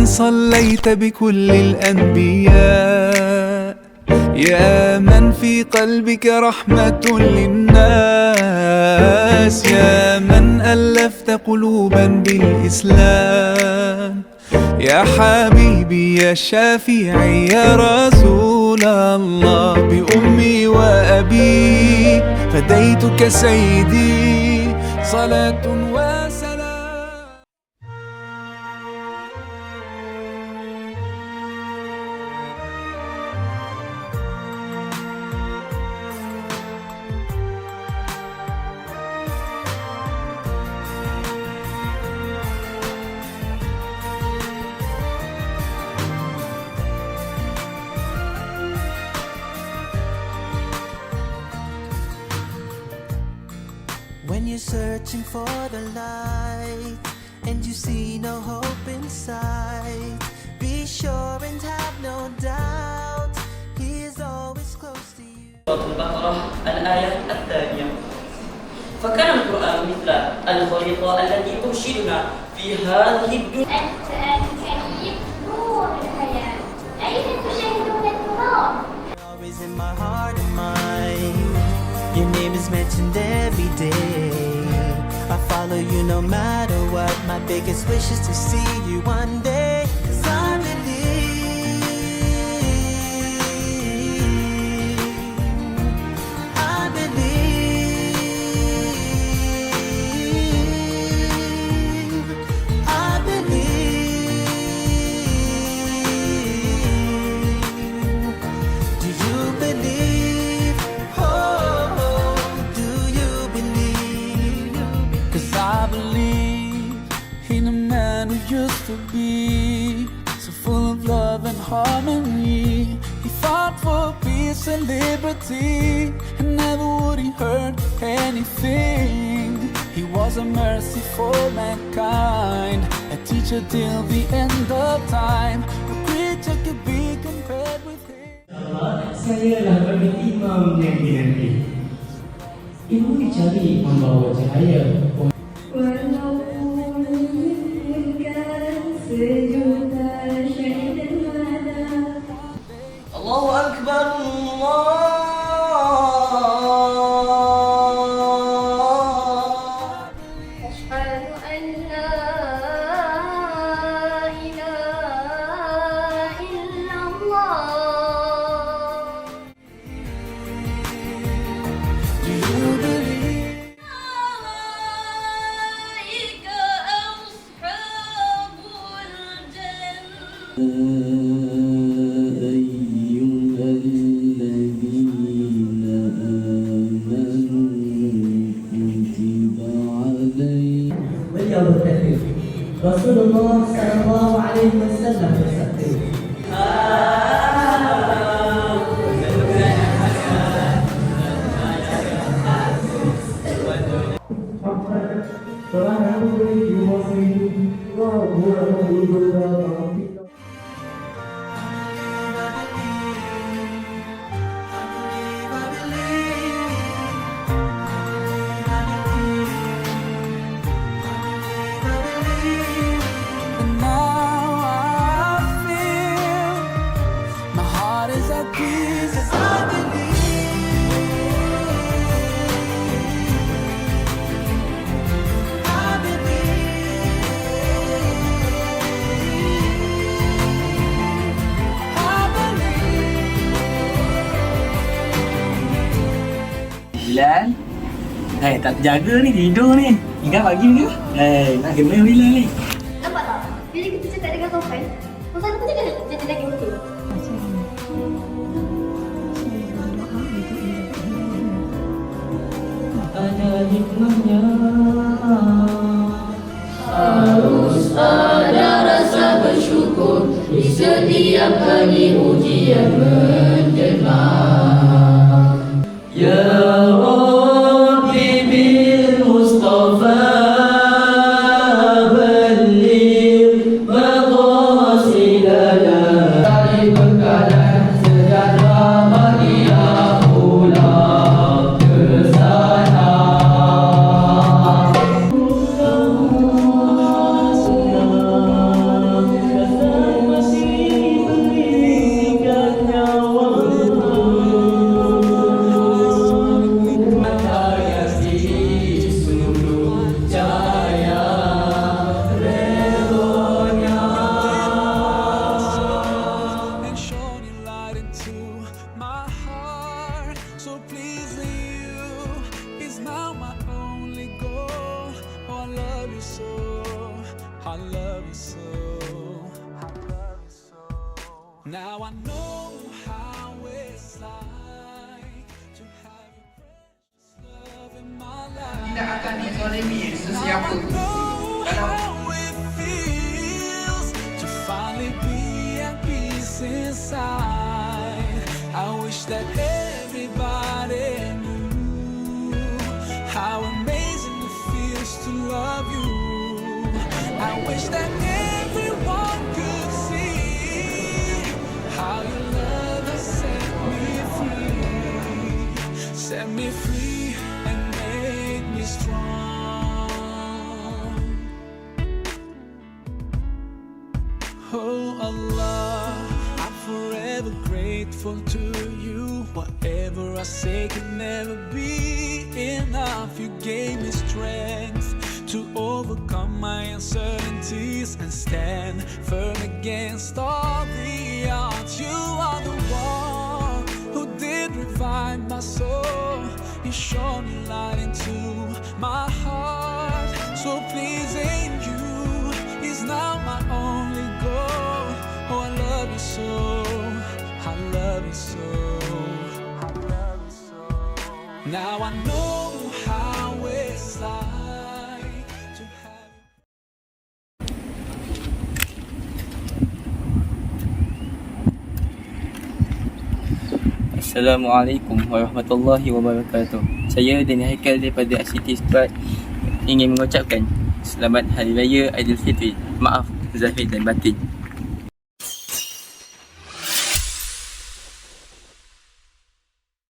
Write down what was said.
صليت بكل الأنبياء، يا من في قلبك رحمة للناس، يا من ألفت قلوبا بالإسلام، يا حبيبي يا شافعي يا رسول الله، بأمي وأبي فديتك سيدي، صلاة وسلام. When you're searching for the light and you see no hope inside, be sure and have no doubt He is always close to you. سورة البقرة الآية الثانية. فكان القرآن مثل الخريطة التي ترشدنا في هذه الدنيا. القرآن الكريم نور الحياة، أين تشاهدون النور؟ Always in my heart and mind, your name is mentioned every day. I follow you no matter what. My biggest wish is to see you one day. 'Cause I believe, I believe, I believe. Do you believe? Oh, do you believe? 'Cause I believe in a man who used to be so full of love and harmony. He fought for peace and liberty, and never would he hurt anything. He was a mercy for mankind, a teacher till the end of time. No creature could be compared with him. Saya adalah imam yang dinanti. Ibu dicari membawa cahaya. Walau bukan sejuta syaitan ada. Allahu Akbar, Allah. Asyhadu an la ilaha illallah. Do you believe? أولئك أصحاب الجنة. Beliau berkata, Rasulullah sallallahu alaihi wasallam bersabda, And now I feel my heart is at peace as I Bilal, tak terjaga ni, tidur ni. Ingat pagi ke? Nak kena Bilal ni. Nampak tak? Bila kita cakap dengan Taufan, Taufan pun jadi lagi okey. Ada hikmahnya. Harus ada rasa bersyukur di setiap kali ujian menjelma. Ya Rabbi bil Mustafa balligh maqasidana. Dari bekalan sejahtera bagi pulang ke sana. So pleasing you is now my only goal. Oh, I love you so, I love you so, I love you so. Now I know how it's like to have your precious love in my life. Tidak akan dizalimi sesiapa Now I know kalau how it feels to finally be at peace inside. I wish that everybody knew how amazing it feels to love you. I wish that everyone could see how your love has set me free and made me strong. Oh Allah, I'm forever grateful to you. Whatever I say can never be enough. You gave me strength to overcome my uncertainties and stand firm against all the odds. You are the one who did revive my soul. You shone your light into my heart. So pleasing you is now my only goal. Oh, I love you so, I love you so, I love you so. Now I know how it's like to have you. Assalamualaikum warahmatullahi wabarakatuh. Saya Daniel Haikal daripada ICT Squad ingin mengucapkan Selamat Hari Raya Aidilfitri. Maaf zahir dan batin.